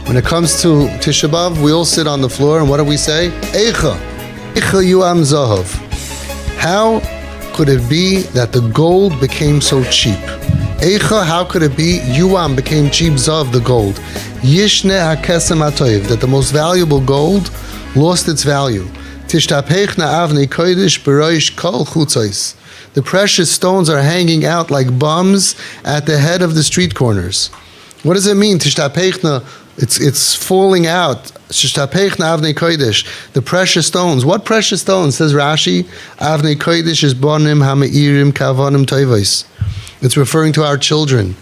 When it comes to Tisha B'Av, we all sit on the floor, and what do we say? EICHAH, EICHAH yuam zahav. How could it be that the gold became so cheap? EICHAH, how could it be yuam became cheap zahav, the gold? Yishne hakesem atoiv, that the most valuable gold lost its value. Tishtapechna avnei kodesh b'roish kol chutzos. The precious stones are hanging out like bums at the head of the street corners. What does it mean? Tishtapechna, it's falling out. Tishtapechna avnei kodesh, the precious stones. What precious stones? Says Rashi, avnei kodesh is bonim hameirim kavonim toivos. It's referring to our children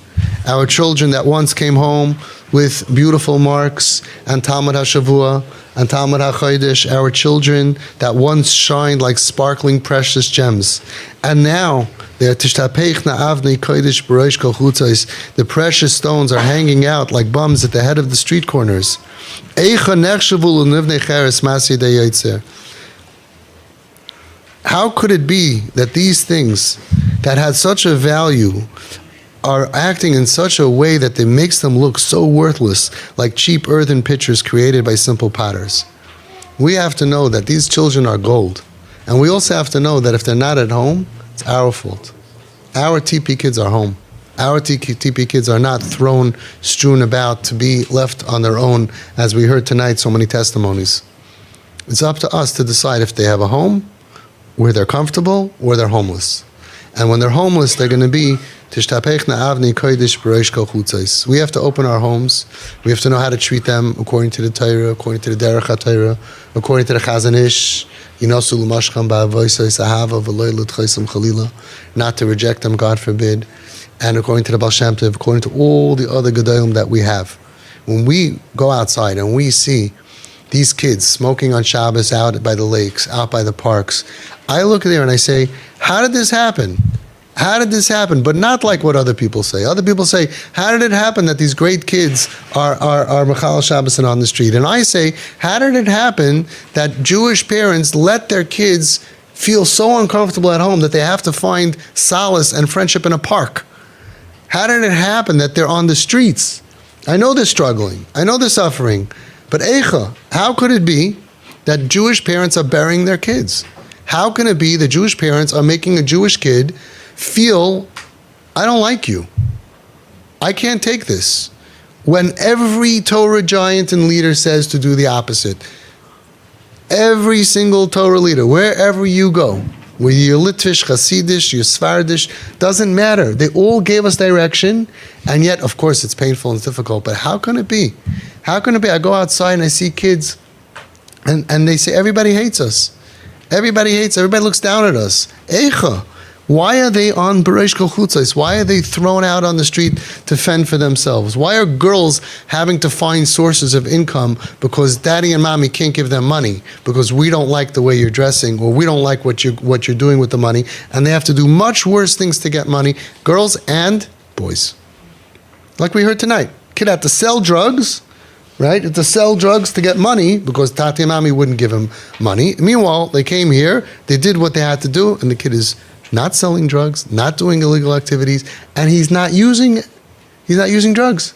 that once came home with beautiful marks and Talmud HaShavua and Talmud HaChodesh, our children that once shined like sparkling precious gems. And now, the precious stones are hanging out like bums at the head of the street corners. How could it be that these things that had such a value are acting in such a way that it makes them look so worthless, like cheap earthen pitchers created by simple potters? We have to know that these children are gold. And we also have to know that if they're not at home, it's our fault. Our TP kids are home. Our TP kids are not strewn about to be left on their own, as we heard tonight, so many testimonies. It's up to us to decide if they have a home, where they're comfortable, or they're homeless. And when they're homeless, they're going to be tishtapechna avnei kodesh b'roish kol chutzos. We have to open our homes. We have to know how to treat them according to the Torah, according to the Derech HaTorah, according to the Chazon Ish. Yinosu l'mashcham ba'avosos ahava v'lo l'tchosim chalila, not to reject them, God forbid. And according to the Baal Shem Tov, according to all the other gedolim that we have. When we go outside and we see these kids smoking on Shabbos out by the lakes, out by the parks, I look there and I say, how did this happen? How did this happen? But not like what other people say. Other people say, how did it happen that these great kids are Mechal Shabbos and on the street? And I say, how did it happen that Jewish parents let their kids feel so uncomfortable at home that they have to find solace and friendship in a park? How did it happen that they're on the streets? I know they're struggling. I know they're suffering. But EICHAH, how could it be that Jewish parents are burying their kids? How can it be that Jewish parents are making a Jewish kid feel, I don't like you. I can't take this. When every Torah giant and leader says to do the opposite. Every single Torah leader, wherever you go, whether you're Litvish, Hasidish, you're Svardish, doesn't matter. They all gave us direction, and yet, of course, it's painful and difficult, but how can it be? How can it be? I go outside and I see kids, and they say, everybody hates us. Everybody looks down at us. EICHAH. Why are they on B'reish Kol Chutzos? Why are they thrown out on the street to fend for themselves? Why are girls having to find sources of income because daddy and mommy can't give them money because we don't like the way you're dressing or we don't like what you're doing with the money, and they have to do much worse things to get money, girls and boys. Like we heard tonight. Kid had to sell drugs, right? To sell drugs to get money because Tati and Mommy wouldn't give him money. Meanwhile, they came here, they did what they had to do, and the kid is not selling drugs, not doing illegal activities, and he's not using drugs.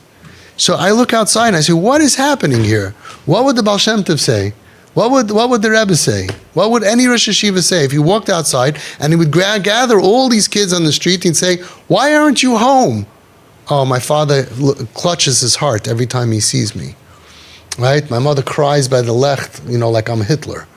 So I look outside and I say, what is happening here? What would the Baal Shem Tov say? What would the Rebbe say? What would any Rosh Hashiva say if he walked outside and he would gather all these kids on the street and say, why aren't you home? Oh, my father clutches his heart every time he sees me. Right? My mother cries by the lecht, like I'm Hitler.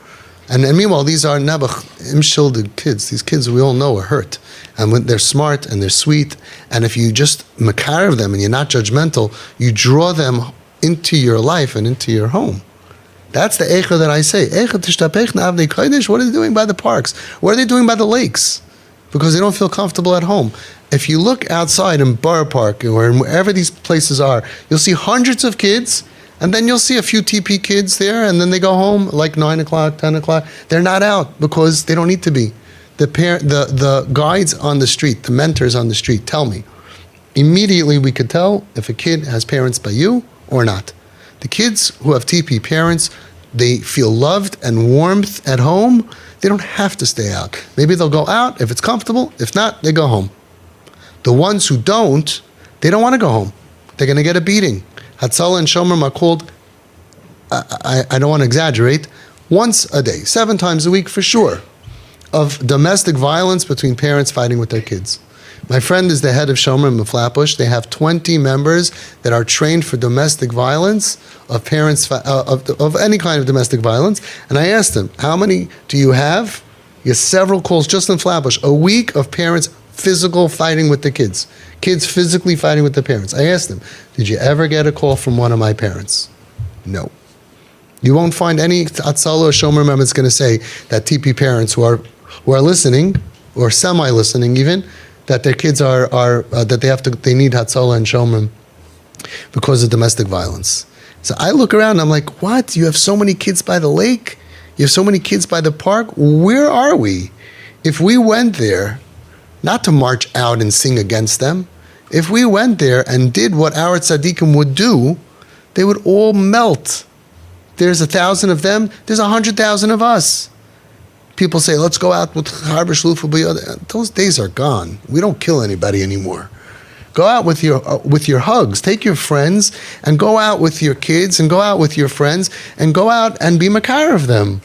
And meanwhile, these are Nebuch, imshilded kids. These kids we all know are hurt. And when they're smart and they're sweet, and if you just makarev them and you're not judgmental, you draw them into your life and into your home. That's the EICHAH that I say. EICHAH tishtapechna avnei kodesh. What are they doing by the parks? What are they doing by the lakes? Because they don't feel comfortable at home. If you look outside in Borough Park or wherever these places are, you'll see hundreds of kids. And then you'll see a few TP kids there, and then they go home like 9 o'clock, 10 o'clock. They're not out because they don't need to be. The guides on the street, the mentors on the street tell me. Immediately we could tell if a kid has parents by you or not. The kids who have TP parents, they feel loved and warmth at home. They don't have to stay out. Maybe they'll go out if it's comfortable. If not, they go home. The ones who don't, they don't want to go home. They're going to get a beating. Hatzalah and Shomrim are called, I don't want to exaggerate, once a day, 7 times a week for sure, of domestic violence between parents fighting with their kids. My friend is the head of Shomrim in Flatbush. They have 20 members that are trained for domestic violence, of parents, of any kind of domestic violence. And I asked him, how many do you have? He has several calls just in Flatbush, a week of parents physical fighting with the kids physically fighting with the parents. I asked him, did you ever get a call from one of my parents? No. You won't find any Hatzalah or Shomer member that's going to say that TP parents who are listening, or semi-listening even, that their kids that they need Hatzalah and Shomer because of domestic violence. So I look around and I'm like, what? You have so many kids by the lake? You have so many kids by the park? Where are we? If we went there, not to march out and sing against them, if we went there and did what our tzaddikim would do, they would all melt. There's 1,000 of them, there's 100,000 of us. People say, let's go out with Harbor Shlufa. Those days are gone. We don't kill anybody anymore. Go out with your hugs. Take your friends and go out with your kids and go out with your friends and go out and be makar of them.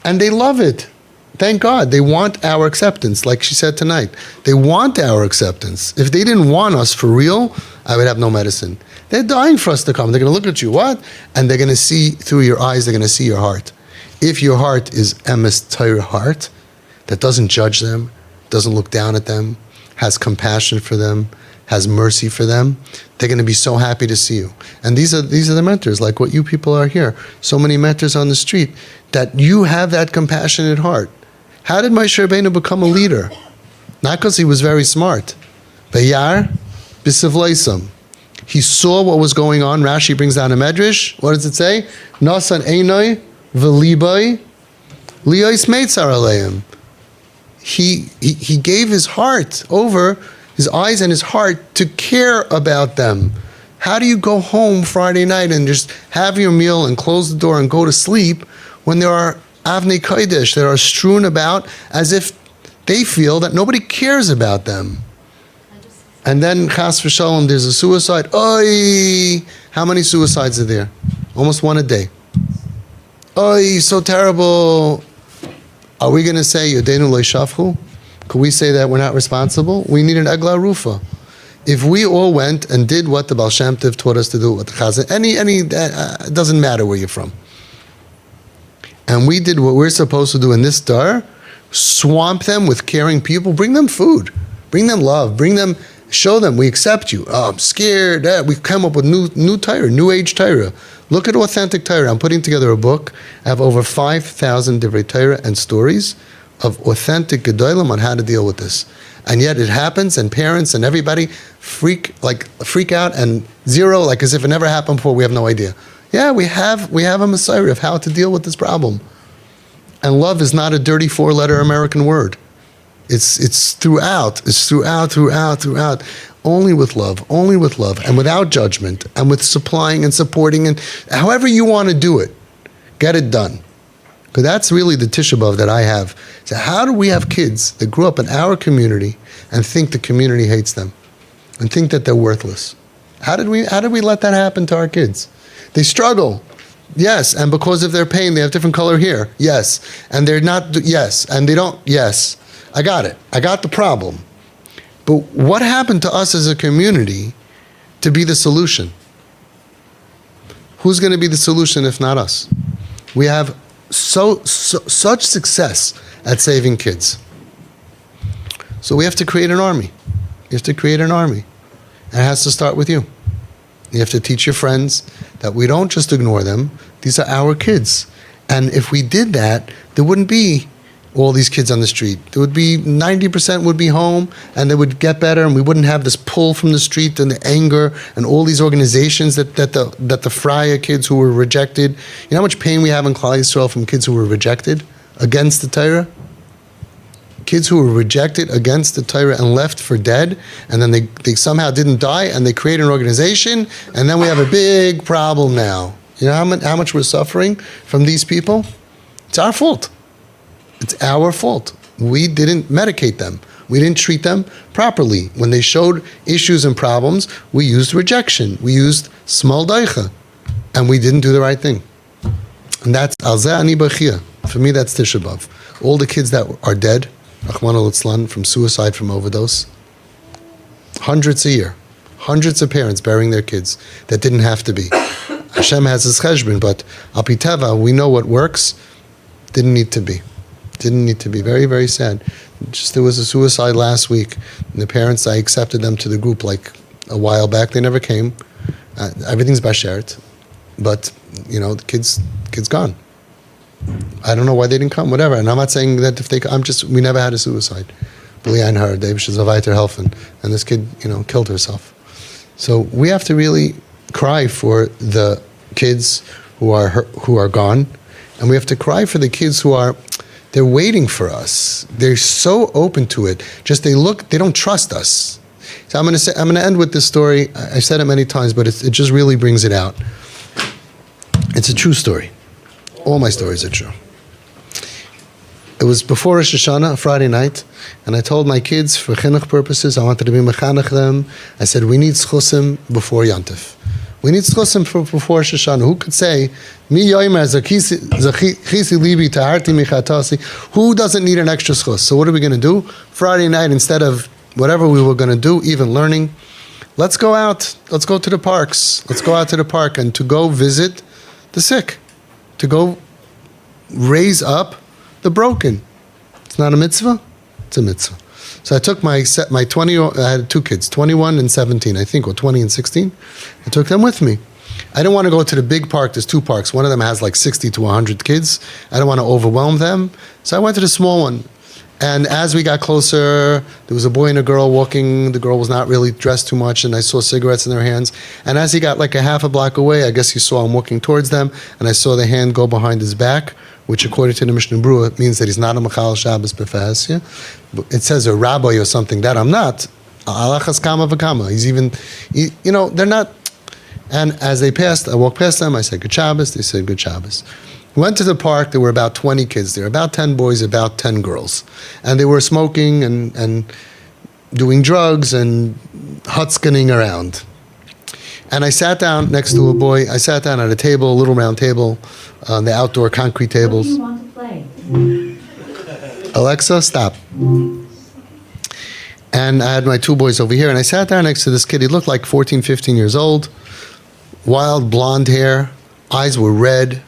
And they love it. Thank God. They want our acceptance, like she said tonight. They want our acceptance. If they didn't want us for real, I would have no medicine. They're dying for us to come. They're going to look at you, what? And they're going to see through your eyes, they're going to see your heart. If your heart is emes Torah heart, that doesn't judge them, doesn't look down at them, has compassion for them, has mercy for them, they're going to be so happy to see you. And these are the mentors, like what you people are here. So many mentors on the street, that you have that compassionate heart. How did Moshe Rabbeinu become a leader? Not because he was very smart. Bayar b'sivleisam. He saw what was going on. Rashi brings down a medrash. What does it say? Nasan einoi v'liboi liyos meitzar aleim. He gave his heart over, his eyes and his heart, to care about them. How do you go home Friday night and just have your meal and close the door and go to sleep when there are Avnei Kodesh that are strewn about as if they feel that nobody cares about them? And then, chas v'shalom, there's a suicide. Oy! How many suicides are there? Almost one a day. Oy, so terrible. Are we going to say, Yodeinu lo yishafchu? Could we say that we're not responsible? We need an egla rufa. If we all went and did what the Baal Shem Tov taught us to do, what the Chazan, it doesn't matter where you're from. And we did what we're supposed to do in this dar, swamp them with caring people, bring them food, bring them love, show them we accept you. Oh, I'm scared. We've come up with new Torah, new age Torah. Look at authentic Torah. I'm putting together a book. I have over 5,000 divrei Torah and stories of authentic gedolim on how to deal with this. And yet it happens, and parents and everybody freak out and zero, like as if it never happened before. We have no idea. Yeah, we have a messiah of how to deal with this problem. And love is not a dirty 4-letter American word. It's throughout. It's throughout. Only with love, and without judgment, and with supplying and supporting, and however you want to do it, get it done. Because that's really the Tisha B'Av that I have. So how do we have kids that grew up in our community and think the community hates them, and think that they're worthless? How did we let that happen to our kids? They struggle. Yes, and because of their pain, they have different color hair. Yes, and they're not. Yes, and they don't. Yes, I got it. I got the problem. But what happened to us as a community to be the solution? Who's going to be the solution if not us? We have such success at saving kids. So we have to create an army. You have to create an army. And it has to start with you. You have to teach your friends that we don't just ignore them. These are our kids. And if we did that, there wouldn't be all these kids on the street. There would be 90% would be home, and they would get better, and we wouldn't have this pull from the street and the anger and all these organizations that the Freya kids who were rejected. You know how much pain we have in Klal Yisrael from kids who were rejected against the Torah? Kids who were rejected against the Torah and left for dead, and then they somehow didn't die, and they created an organization, and then we have a big problem now. You know how much we're suffering from these people? It's our fault. It's our fault. We didn't medicate them. We didn't treat them properly. When they showed issues and problems, we used rejection. We used small daicha. And we didn't do the right thing. And that's al zeh ani bachia. For me, that's Tisha B'Av. All the kids that are dead, Rachmana litzlan, from suicide, from overdose, hundreds a year. Hundreds of parents burying their kids that didn't have to be. Hashem has his cheshbon, but al pi teva, we know what works. Didn't need to be. Didn't need to be. Very, very sad. Just there was a suicide last week, and the parents, I accepted them to the group like a while back. They never came. Everything's bashert, but the kid's gone. I don't know why they didn't come. Whatever. And I'm not saying that if they, we never had a suicide. B'li ein hara, David should weiter helfen, and this kid, killed herself. So we have to really cry for the kids who are gone, and we have to cry for the kids they're waiting for us. They're so open to it. Just they don't trust us. So I'm going to end with this story. I said it many times, but it just really brings it out. It's a true story. All my stories are true. It was before Rosh Hashanah, Friday night, and I told my kids, for chinuch purposes, I wanted to be mechanech them. I said, we need schusim before Yantif. We need schusim before Rosh Hashanah. Who could say, Mi yoymer zachisi libi taharti michatasi? Who doesn't need an extra schus? So what are we going to do? Friday night, instead of whatever we were going to do, even learning, let's go out. Let's go to the parks. Let's go out to the park and to go visit the sick. To go raise up the broken. It's not a mitzvah? It's a mitzvah. So I took my 20, I had two kids, 21 and 17, I think, or 20 and 16. I took them with me. I didn't want to go to the big park. There's two parks. One of them has like 60 to 100 kids. I don't want to overwhelm them. So I went to the small one. And as we got closer, there was a boy and a girl walking. The girl was not really dressed too much, and I saw cigarettes in their hands. And as he got like a half a block away, I guess he saw him walking towards them, and I saw the hand go behind his back, which according to the Mishnah Berurah means that he's not a Machal Shabbos B'Fasya. It says a rabbi or something. That I'm not. Alachas kama v'kama. He's even, they're not. And as they passed, I walked past them, I said, Good Shabbos. They said, Good Shabbos. Went to the park. There were about 20 kids there, about 10 boys, about 10 girls. And they were smoking and doing drugs and hutzkaning around. And I sat down next to a boy. I sat down at a table, a little round table, on the outdoor concrete tables. What do you want to play? Alexa, stop. And I had my two boys over here, and I sat down next to this kid. He looked like 14, 15 years old, wild blonde hair, eyes were red.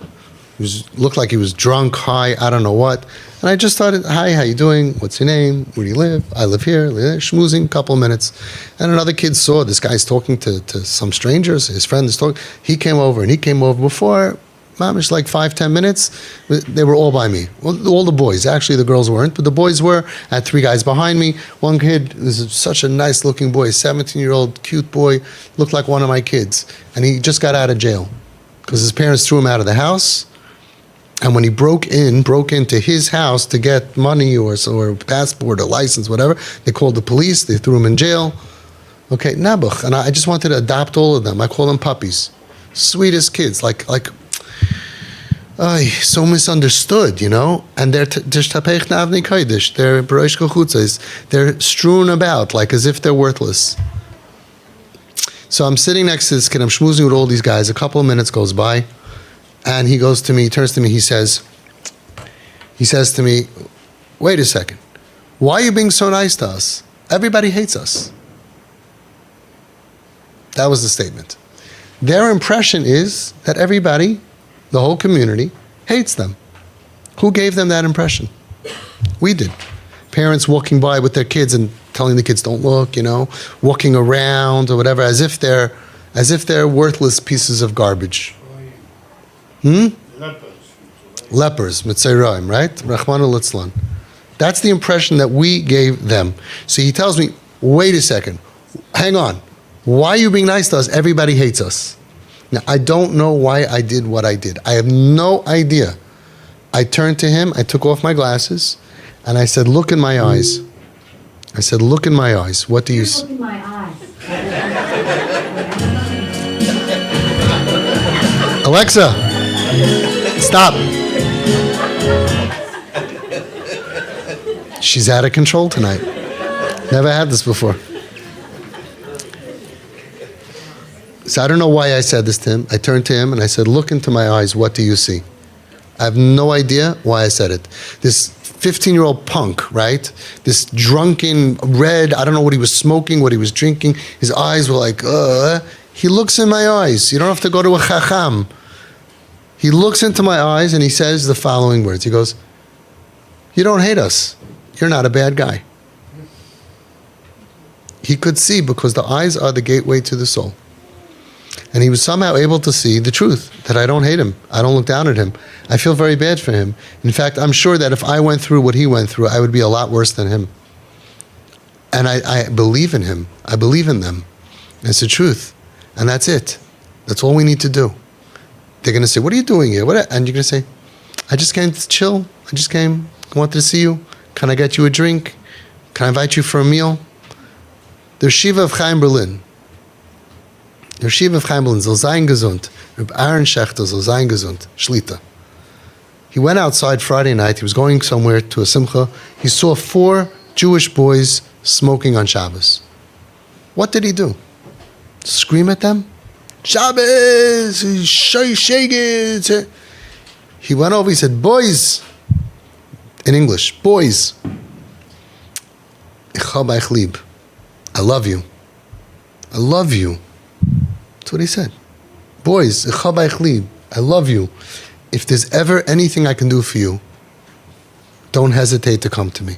Looked like he was drunk, high, I don't know what. And I just started, hi, how you doing? What's your name? Where do you live? I live here. Schmoozing, a couple of minutes. And another kid saw this guy's talking to some strangers. His friend is talking. He came over, and he came over before, mamish, like 5-10 minutes. They were all by me. Well, all the boys. Actually, the girls weren't, but the boys were. I had three guys behind me. One kid, this is such a nice-looking boy, 17-year-old, cute boy, looked like one of my kids. And he just got out of jail because his parents threw him out of the house. And when he broke into his house to get money or a passport or license, whatever, they called the police. They threw him in jail. Okay, nabuch. And I just wanted to adopt all of them. I call them puppies. Sweetest kids, like so misunderstood, And they're tapech navnei kodesh. They're b'rosh kachutzos. They're strewn about like as if they're worthless. So I'm sitting next to this kid. I'm schmoozing with all these guys. A couple of minutes goes by. And he goes to me, he turns to me, he says to me, wait a second, why are you being so nice to us? Everybody hates us. That was the statement. Their impression is that everybody, the whole community, hates them. Who gave them that impression? We did. Parents walking by with their kids and telling the kids don't look, walking around or whatever, as if they're worthless pieces of garbage. Lepers, mitzayraim, right? Rachmana litzlan. That's the impression that we gave them. So he tells me, wait a second, hang on. Why are you being nice to us? Everybody hates us. Now, I don't know why I did what I did. I have no idea. I turned to him, I took off my glasses, and I said, look in my eyes. I said, look in my eyes. What do you see? Look in my eyes. Alexa! Stop. She's out of control tonight. Never had this before. So I don't know why I said this to him. I turned to him and I said, look into my eyes, what do you see? I have no idea why I said it. This 15-year-old punk, right? This drunken, red, I don't know what he was smoking, what he was drinking. His eyes were like, He looks in my eyes. You don't have to go to a chacham. He looks into my eyes and he says the following words. He goes, you don't hate us. You're not a bad guy. He could see because the eyes are the gateway to the soul. And he was somehow able to see the truth, that I don't hate him. I don't look down at him. I feel very bad for him. In fact, I'm sure that if I went through what he went through, I would be a lot worse than him. And I believe in him. I believe in them. It's the truth. And that's it. That's all we need to do. They're going to say, what are you doing here? And you're going to say, I just came to chill. I just came. I wanted to see you. Can I get you a drink? Can I invite you for a meal? There's Shiva of Chaim Berlin. Der Shiva of Chaim Berlin soll sein gesund. Reb Aaron Schechter soll sein gesund. Shlita. He went outside Friday night. He was going somewhere to a simcha. He saw 4 Jewish boys smoking on Shabbos. What did he do? Scream at them? Shabbos! Shegit! He went over, he said, boys! In English, boys. Ich hab euch lieb. I love you. I love you. That's what he said. Boys, ich hab euch lieb. I love you. If there's ever anything I can do for you, don't hesitate to come to me.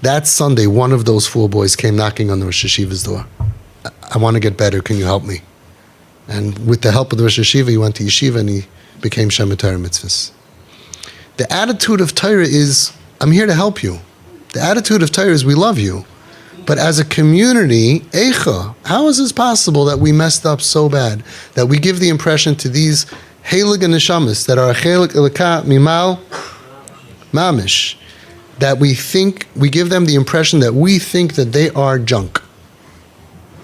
That Sunday, one of those 4 boys came knocking on the Rosh Hashiva's door. I want to get better. Can you help me? And with the help of the Rosh Hashiva, he went to yeshiva and he became Shemet Torah Mitzvahs. The attitude of Torah is, I'm here to help you. The attitude of Torah is, we love you. But as a community, EICHAH, how is this possible that we messed up so bad? That we give the impression to these heilige neshamas that are chelik elika mimal mamish, that we give them the impression that we think that they are junk.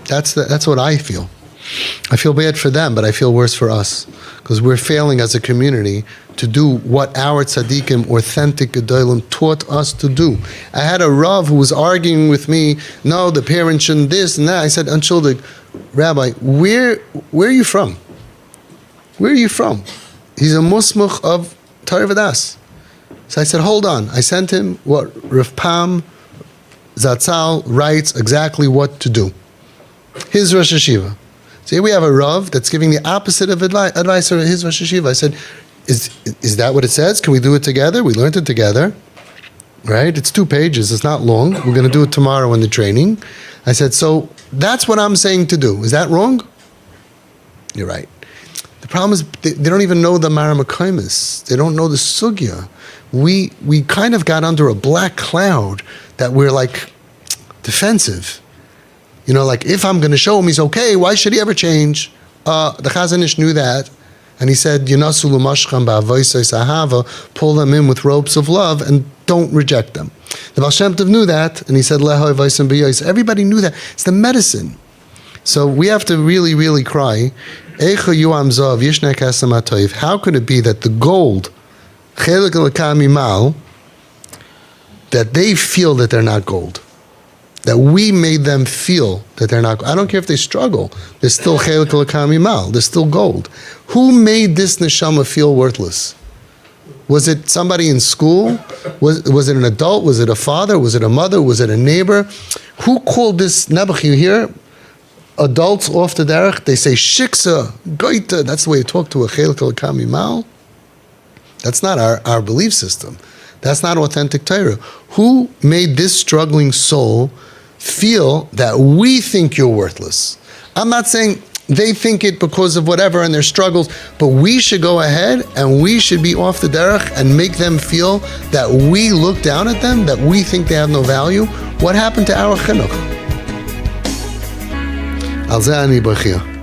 That's what I feel. I feel bad for them, but I feel worse for us because we're failing as a community to do what our tzaddikim, authentic gedolim, taught us to do. I had a Rav who was arguing with me, no, the parents shouldn't this and that. I said, Unschuldig, Rabbi, where are you from? Where are you from? He's a musmuch of Torah V'das. So I said, hold on. I sent him what Rav Pam Zatzal writes exactly what to do. His Rosh Hashiva. So here we have a Rav that's giving the opposite of advice for his Rosh Hashiva. I said, is that what it says? Can we do it together? We learned it together, right? It's 2 pages. It's not long. We're going to do it tomorrow in the training. I said, so that's what I'm saying to do. Is that wrong? You're right. The problem is they don't even know the Maramakamis. They don't know the Sugya. We kind of got under a black cloud that we're like defensive. You know, like if I'm going to show him he's okay, why should he ever change? The Chazon Ish knew that. And he said, Yinasu l'mashcham ba'avoisos ahava, pull them in with ropes of love and don't reject them. The Baal Shem Tov knew that, and he said, Leho avoisem b'yois. Everybody knew that. It's the medicine. So we have to really, really cry. Eicha yuam zov yishna kasam atoiv. How could it be that the gold, chelik l'kam imal, that they feel that they're not gold? That we made them feel that they're not. I don't care if they struggle. They're still chelik l'kam imal. They're still gold. Who made this neshama feel worthless? Was it somebody in school? Was it an adult? Was it a father? Was it a mother? Was it a neighbor? Who called this nebuch? You hear adults off the derech, they say shiksa, goita. That's the way you talk to a chelik l'kam imal. That's not our belief system. That's not authentic Torah. Who made this struggling soul feel that we think you're worthless? I'm not saying they think it because of whatever and their struggles, but we should go ahead and we should be off the derech and make them feel that we look down at them, that we think they have no value. What happened to our chinuch? Al zeh ani b'chia.